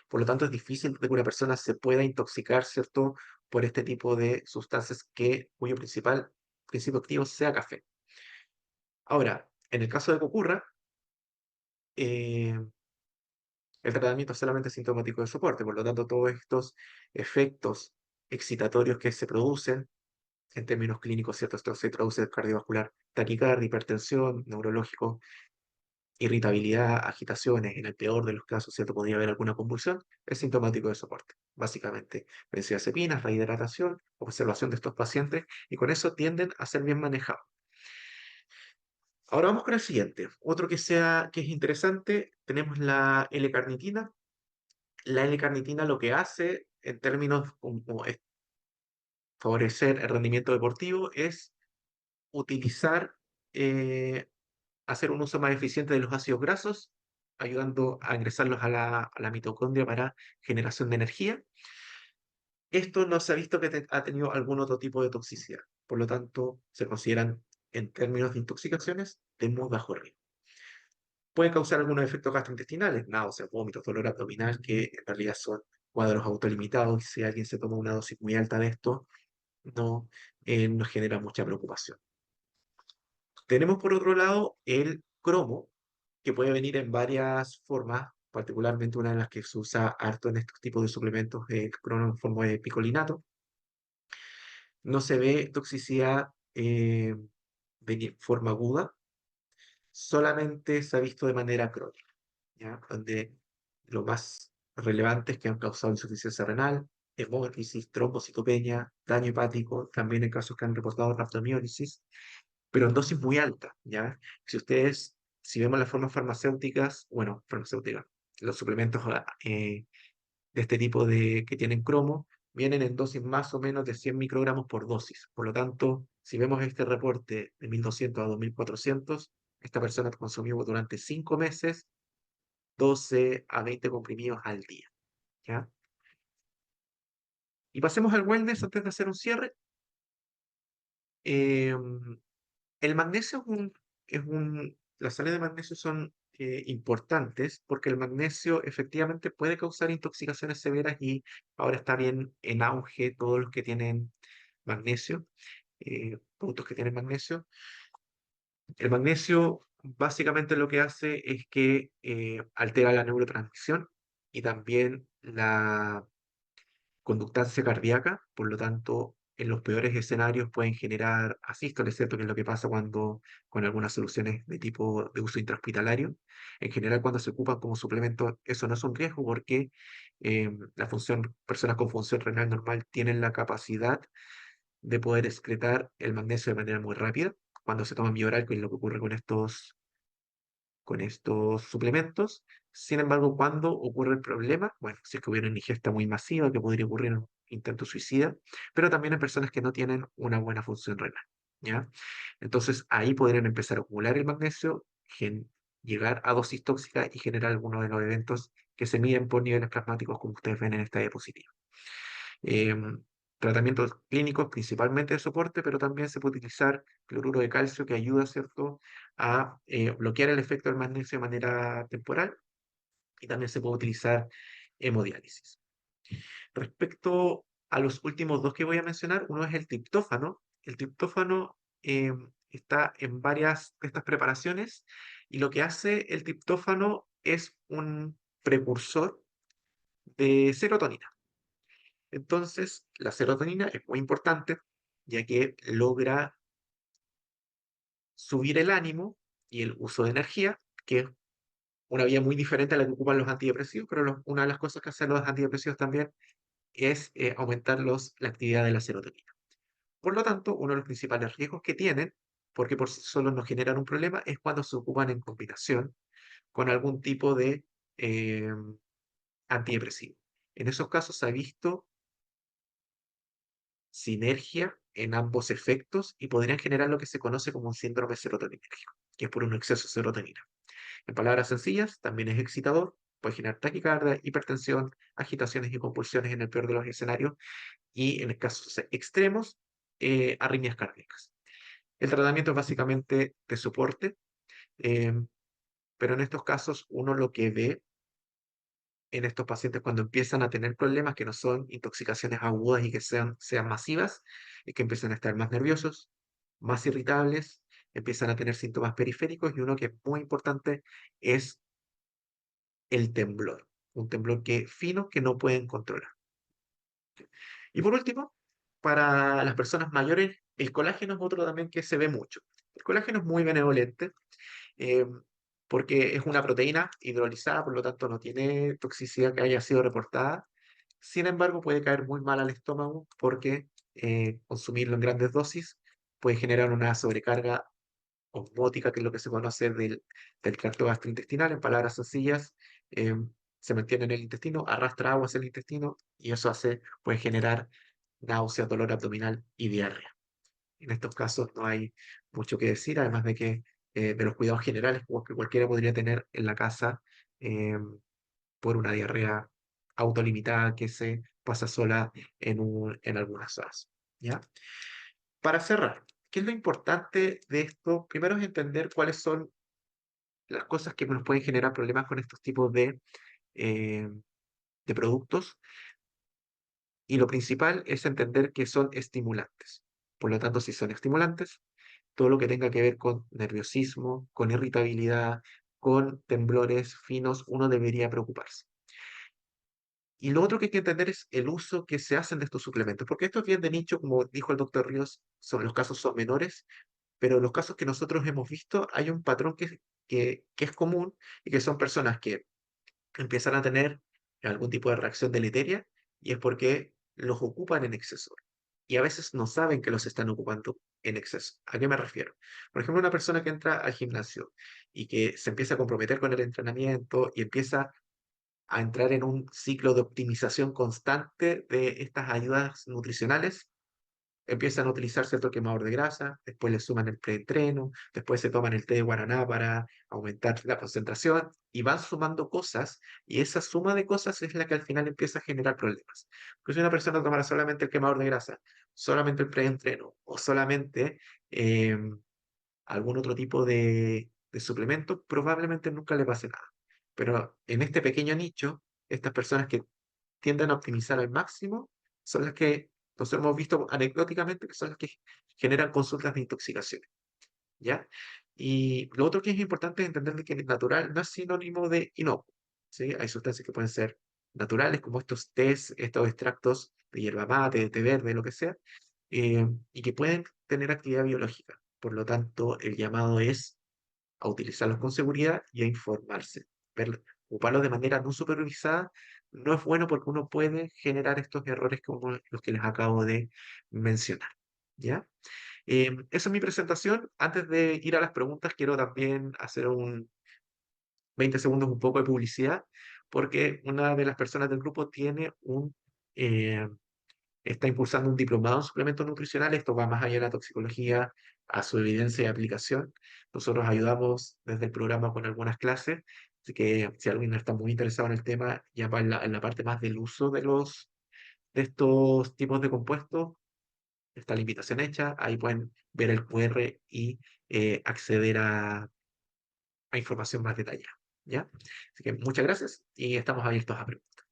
por lo tanto, es difícil de que una persona se pueda intoxicar, ¿cierto?, por este tipo de sustancias cuyo principio activo sea café. Ahora, en el caso de que ocurra, eh, el tratamiento es solamente sintomático de soporte, por lo tanto, todos estos efectos excitatorios que se producen, en términos clínicos, ¿cierto? Esto se traduce en cardiovascular, taquicardia, hipertensión, neurológico, irritabilidad, agitaciones, en el peor de los casos, ¿cierto? Podría haber alguna convulsión, es sintomático de soporte. Básicamente, benzodiazepinas, rehidratación, observación de estos pacientes, y con eso tienden a ser bien manejados. Ahora vamos con el siguiente. Otro que es interesante, tenemos la L-carnitina. La L-carnitina lo que hace, en términos como favorecer el rendimiento deportivo, es utilizar, hacer un uso más eficiente de los ácidos grasos, ayudando a ingresarlos a la mitocondria para generación de energía. Esto no se ha visto que ha tenido algún otro tipo de toxicidad. Por lo tanto, se consideran, en términos de intoxicaciones, de muy bajo riesgo. Puede causar algunos efectos gastrointestinales, náuseas, vómitos, dolor abdominal, que en realidad son cuadros autolimitados, y si alguien se toma una dosis muy alta de esto, no nos genera mucha preocupación. Tenemos por otro lado el cromo, que puede venir en varias formas, particularmente una de las que se usa harto en estos tipos de suplementos, el cromo en forma de picolinato. No se ve toxicidad de forma aguda, solamente se ha visto de manera crónica, ¿ya? Donde lo más relevante es que han causado insuficiencia renal, hemólisis, trombocitopenia, daño hepático, también en casos que han reportado rhabdomiólisis, pero en dosis muy altas, ¿ya? Si vemos las formas farmacéuticas, bueno, farmacéuticas, los suplementos de este tipo que tienen cromo, vienen en dosis más o menos de 100 microgramos por dosis. Por lo tanto, si vemos este reporte de 1200 a 2400, esta persona consumió durante 5 meses 12 a 20 comprimidos al día, ¿ya? Y pasemos al wellness antes de hacer un cierre. Eh, el magnesio las sales de magnesio son importantes porque el magnesio efectivamente puede causar intoxicaciones severas y ahora está bien en auge todos los que tienen magnesio, productos que tienen magnesio. El magnesio básicamente lo que hace es que altera la neurotransmisión y también la conductancia cardíaca, por lo tanto, en los peores escenarios pueden generar asístoles, ¿cierto? Que es lo que pasa cuando con algunas soluciones de tipo de uso intrahospitalario. En general, cuando se ocupan como suplemento, eso no es un riesgo porque personas con función renal normal tienen la capacidad de poder excretar el magnesio de manera muy rápida cuando se toman vía oral, que es lo que ocurre con estos suplementos. Sin embargo, cuando ocurre el problema, bueno, si es que hubiera una ingesta muy masiva, que podría ocurrir en un intento suicida, pero también en personas que no tienen una buena función renal, ¿ya? Entonces, ahí podrían empezar a acumular el magnesio, llegar a dosis tóxicas y generar algunos de los eventos que se miden por niveles plasmáticos, como ustedes ven en esta diapositiva. Em, Tratamientos clínicos principalmente de soporte, pero también se puede utilizar cloruro de calcio que ayuda, ¿cierto?, a bloquear el efecto del magnesio de manera temporal y también se puede utilizar hemodiálisis. Respecto a los últimos dos que voy a mencionar, uno es el triptófano. El triptófano está en varias de estas preparaciones y lo que hace el triptófano es un precursor de serotonina. Entonces, la serotonina es muy importante, ya que logra subir el ánimo y el uso de energía, que es una vía muy diferente a la que ocupan los antidepresivos, pero una de las cosas que hacen los antidepresivos también es aumentar la actividad de la serotonina. Por lo tanto, uno de los principales riesgos que tienen, porque por sí solos no generan un problema, es cuando se ocupan en combinación con algún tipo de eh, antidepresivo. En esos casos se ha visto sinergia en ambos efectos y podrían generar lo que se conoce como un síndrome serotoninérgico, que es por un exceso de serotonina. En palabras sencillas, también es excitador, puede generar taquicardia, hipertensión, agitaciones y compulsiones en el peor de los escenarios y en casos extremos, arritmias cardíacas. El tratamiento es básicamente de soporte, eh, pero en estos casos uno lo que ve en estos pacientes cuando empiezan a tener problemas que no son intoxicaciones agudas y que sean masivas, es que empiezan a estar más nerviosos, más irritables, empiezan a tener síntomas periféricos y uno que es muy importante es el temblor, un temblor fino que no pueden controlar. Y por último, para las personas mayores, el colágeno es otro también que se ve mucho. El colágeno es muy benevolente, eh, porque es una proteína hidrolizada, por lo tanto no tiene toxicidad que haya sido reportada. Sin embargo, puede caer muy mal al estómago porque consumirlo en grandes dosis puede generar una sobrecarga osmótica, que es lo que se conoce del tracto gastrointestinal. En palabras sencillas, eh, se mantiene en el intestino, arrastra agua hacia el intestino y eso puede generar náusea, dolor abdominal y diarrea. En estos casos no hay mucho que decir, además de que de los cuidados generales que cualquiera podría tener en la casa eh, por una diarrea autolimitada que se pasa sola en algunas horas. ¿Ya? Para cerrar, ¿qué es lo importante de esto? Primero es entender cuáles son las cosas que nos pueden generar problemas con estos tipos eh, de productos. Y lo principal es entender que son estimulantes. Por lo tanto, si son estimulantes, todo lo que tenga que ver con nerviosismo, con irritabilidad, con temblores finos, uno debería preocuparse. Y lo otro que hay que entender es el uso que se hacen de estos suplementos, porque esto es bien de nicho, como dijo el doctor Ríos, los casos son menores, pero en los casos que nosotros hemos visto hay un patrón que es común y que son personas que empiezan a tener algún tipo de reacción deleteria y es porque los ocupan en exceso. Y a veces no saben que los están ocupando en exceso. ¿A qué me refiero? Por ejemplo, una persona que entra al gimnasio y que se empieza a comprometer con el entrenamiento y empieza a entrar en un ciclo de optimización constante de estas ayudas nutricionales, empiezan a utilizar cierto quemador de grasa, después le suman el preentreno, después se toman el té de guaraná para aumentar la concentración y van sumando cosas y esa suma de cosas es la que al final empieza a generar problemas. Porque si una persona tomara solamente el quemador de grasa, solamente el preentreno o solamente algún otro tipo de suplemento, probablemente nunca le pase nada. Pero en este pequeño nicho, estas personas que tienden a optimizar al máximo son las que nosotros hemos visto anecdóticamente que son las que generan consultas de intoxicación, ¿ya? Y lo otro que es importante es entender de que natural no es sinónimo de inocuo, ¿sí? Hay sustancias que pueden ser naturales, como estos tés, estos extractos de hierba mate, de té verde, lo que sea, y que pueden tener actividad biológica. Por lo tanto, el llamado es a utilizarlos con seguridad y a informarse. Ocuparlos de manera no supervisada no es bueno porque uno puede generar estos errores como los que les acabo de mencionar, ¿ya? Esa es mi presentación. Antes de ir a las preguntas, quiero también hacer un 20 segundos, un poco de publicidad, porque una de las personas del grupo eh, está impulsando un diplomado en suplementos nutricionales. Esto va más allá de la toxicología, a su evidencia y aplicación. Nosotros ayudamos desde el programa con algunas clases, así que si alguien está muy interesado en el tema, ya va en la parte más del uso de estos tipos de compuestos, está la invitación hecha, ahí pueden ver el QR y acceder a información más detallada, ¿ya? Así que muchas gracias y estamos abiertos a preguntas.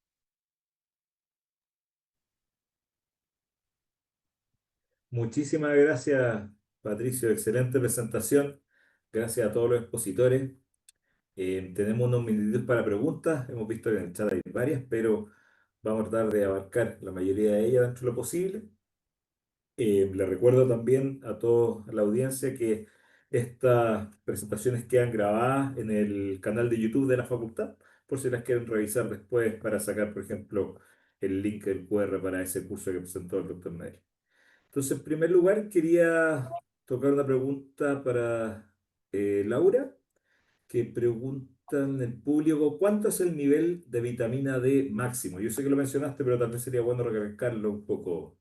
Muchísimas gracias, Patricio. Excelente presentación. Gracias a todos los expositores. Tenemos unos minutitos para preguntas. Hemos visto que en el chat hay varias, pero vamos a tratar de abarcar la mayoría de ellas dentro de lo posible. Le recuerdo también a toda la audiencia que estas presentaciones quedan grabadas en el canal de YouTube de la facultad, por si las quieren revisar después para sacar, por ejemplo, el link del QR para ese curso que presentó el doctor Nader. Entonces, en primer lugar, quería tocar una pregunta para Laura, que pregunta en el público, ¿cuánto es el nivel de vitamina D máximo? Yo sé que lo mencionaste, pero tal vez sería bueno recalcarlo un poco.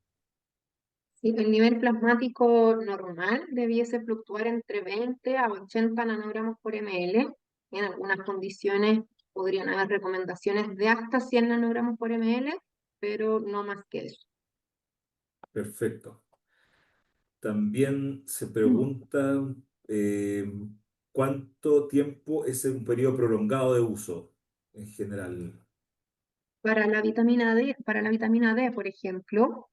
Sí, el nivel plasmático normal debiese fluctuar entre 20 a 80 nanogramos por ml. En algunas condiciones podrían haber recomendaciones de hasta 100 nanogramos por ml, pero no más que eso. Perfecto. También se Mm. pregunta eh, cuánto tiempo es un periodo prolongado de uso en general. Para la vitamina D, por ejemplo,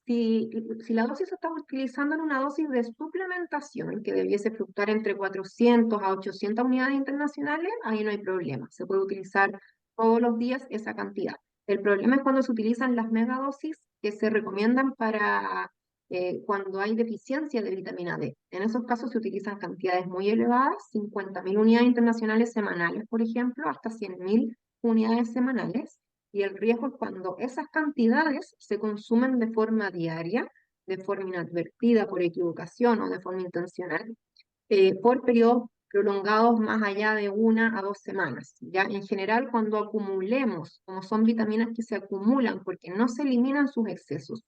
si la dosis se está utilizando en una dosis de suplementación que debiese fluctuar entre 400 a 800 unidades internacionales, ahí no hay problema. Se puede utilizar todos los días esa cantidad. El problema es cuando se utilizan las megadosis que se recomiendan para cuando hay deficiencia de vitamina D. En esos casos se utilizan cantidades muy elevadas, 50.000 unidades internacionales semanales, por ejemplo, hasta 100.000 unidades semanales. Y el riesgo es cuando esas cantidades se consumen de forma diaria, de forma inadvertida, por equivocación o de forma intencional, por periodos prolongados más allá de 1 a 2 semanas. Ya en general, cuando acumulemos, como son vitaminas que se acumulan porque no se eliminan sus excesos,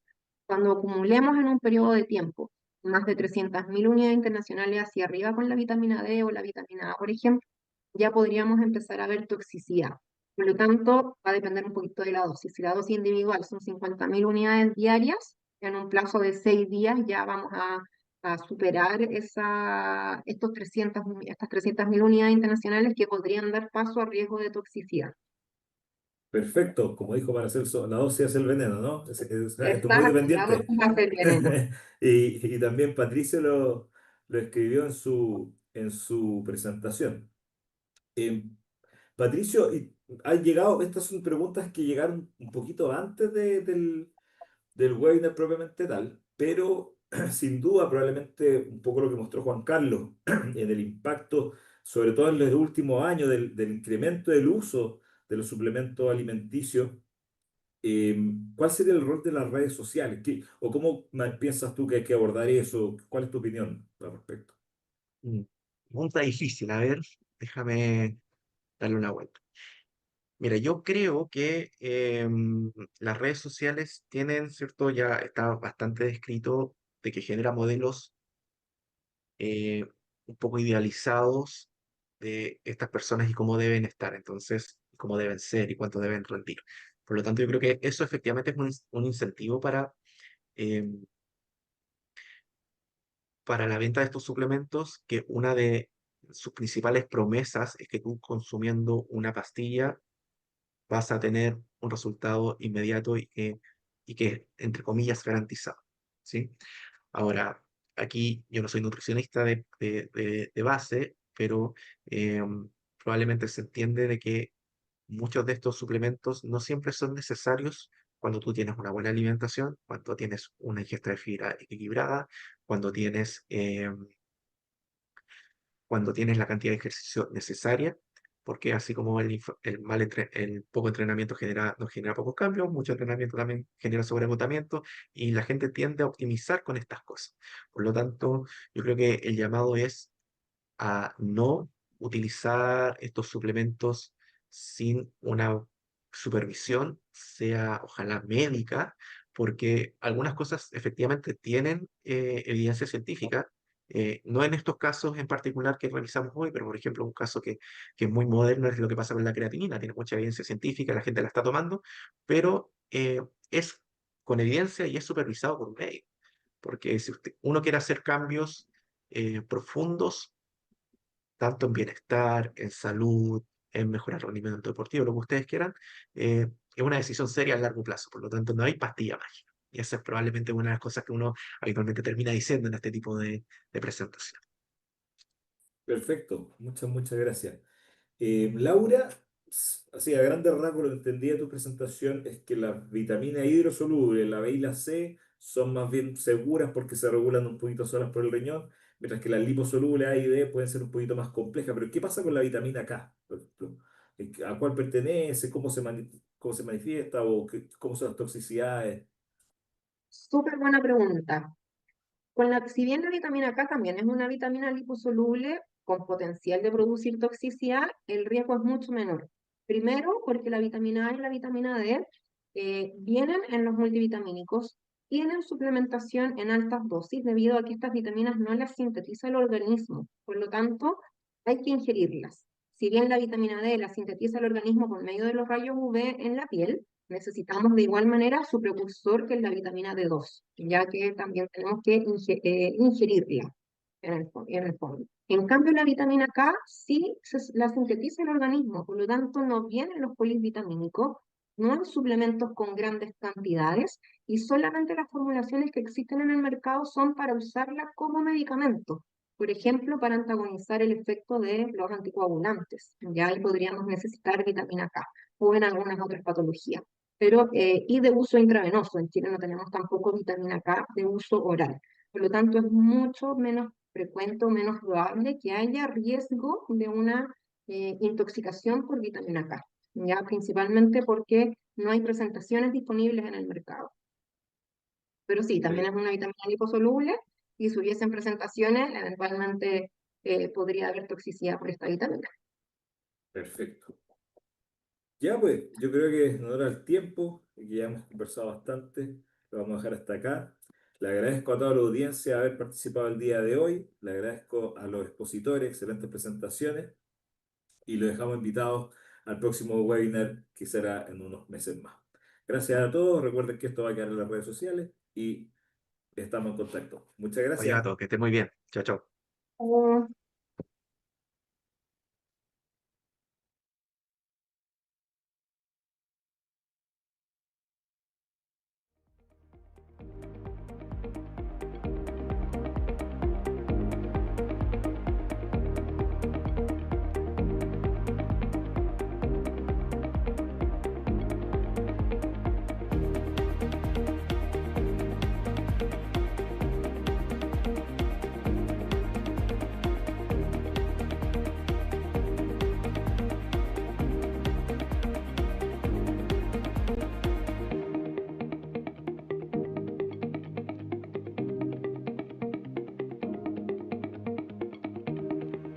cuando acumulemos en un periodo de tiempo más de 300.000 unidades internacionales hacia arriba con la vitamina D o la vitamina A, por ejemplo, ya podríamos empezar a ver toxicidad. Por lo tanto, va a depender un poquito de la dosis. Si la dosis individual son 50.000 unidades diarias, en un plazo de 6 días ya vamos a superar estas 300.000 unidades internacionales que podrían dar paso a riesgo de toxicidad. Perfecto, como dijo Paracelso, la dosis es el veneno, ¿no? Esto es muy Exacto, la dependiente. dosis hace el veneno. Y también Patricio lo escribió en su presentación. Eh, Patricio, ¿has llegado? Estas son preguntas que llegaron un poquito antes del webinar propiamente tal, pero sin duda probablemente un poco lo que mostró Juan Carlos en el impacto, sobre todo en los últimos años, del incremento del uso de los suplementos alimenticios. ¿Cuál sería el rol de las redes sociales? ¿O cómo piensas tú que hay que abordar eso? ¿Cuál es tu opinión al respecto? Mm, Pregunta difícil, a ver, déjame darle una vuelta. Mira, yo creo que las redes sociales tienen, ¿cierto? Ya está bastante descrito de que genera modelos eh, un poco idealizados de estas personas y cómo deben estar, entonces, cómo deben ser y cuánto deben rendir. Por lo tanto, yo creo que eso efectivamente es un incentivo para em, para la venta de estos suplementos que una de sus principales promesas es que tú consumiendo una pastilla vas a tener un resultado inmediato y que entre comillas, garantizado, ¿sí? Ahora, aquí yo no soy nutricionista de base, pero probablemente se entiende de que muchos de estos suplementos no siempre son necesarios cuando tú tienes una buena alimentación, cuando tienes una ingesta de fibra equilibrada, cuando tienes la cantidad de ejercicio necesaria, porque así como el poco entrenamiento nos genera pocos cambios, mucho entrenamiento también genera sobreagotamiento y la gente tiende a optimizar con estas cosas. Por lo tanto, yo creo que el llamado es a no utilizar estos suplementos sin una supervisión, sea ojalá médica, porque algunas cosas efectivamente tienen evidencia científica. No en estos casos en particular que revisamos hoy, pero por ejemplo un caso que es muy moderno es lo que pasa con la creatinina, tiene mucha evidencia científica, la gente la está tomando, pero es con evidencia y es supervisado por un médico, porque si uno quiere hacer cambios profundos, tanto en bienestar, en salud, en mejorar el rendimiento deportivo, lo que ustedes quieran, es una decisión seria a largo plazo. Por lo tanto, no hay pastilla mágica. Y esa es probablemente una de las cosas que uno habitualmente termina diciendo en este tipo de presentación. Perfecto, muchas gracias. Laura, así a grandes rasgos lo que entendí de tu presentación es que las vitaminas hidrosolubles, la B y la C, son más bien seguras porque se regulan un poquito solas por el riñón, mientras que las liposolubles A y D pueden ser un poquito más complejas. Pero ¿qué pasa con la vitamina K, por ejemplo? ¿A cuál pertenece? ¿Cómo se manifiesta? ¿Cómo son las toxicidades? Súper buena pregunta. Si bien la vitamina K también es una vitamina liposoluble con potencial de producir toxicidad, el riesgo es mucho menor. Primero, porque la vitamina A y la vitamina D vienen en los multivitamínicos, tienen suplementación en altas dosis debido a que estas vitaminas no las sintetiza el organismo. Por lo tanto, hay que ingerirlas. Si bien la vitamina D la sintetiza el organismo por medio de los rayos UV en la piel, necesitamos de igual manera su precursor que es la vitamina D2, ya que también tenemos que ingerirla en el fondo. En cambio, la vitamina K sí la sintetiza el organismo, por lo tanto no vienen los polivitamínicos, no hay suplementos con grandes cantidades y solamente las formulaciones que existen en el mercado son para usarla como medicamento. Por ejemplo, para antagonizar el efecto de los anticoagulantes. Ya ahí podríamos necesitar vitamina K o en algunas otras patologías. Y de uso intravenoso. En Chile no tenemos tampoco vitamina K de uso oral. Por lo tanto, es mucho menos frecuente o menos probable que haya riesgo de una intoxicación por vitamina K, ya principalmente porque no hay presentaciones disponibles en el mercado. Pero sí, también es una vitamina liposoluble y si hubiesen presentaciones, eventualmente podría haber toxicidad por esta vitamina. Perfecto. Ya pues, yo creo que en honor al tiempo, y que ya hemos conversado bastante, lo vamos a dejar hasta acá. Le agradezco a toda la audiencia haber participado el día de hoy, le agradezco a los expositores, excelentes presentaciones, y los dejamos invitados al próximo webinar que será en unos meses más. Gracias a todos, recuerden que esto va a quedar en las redes sociales y estamos en contacto. Muchas Oye, gracias. Gato, que esté muy bien. Chao, chao.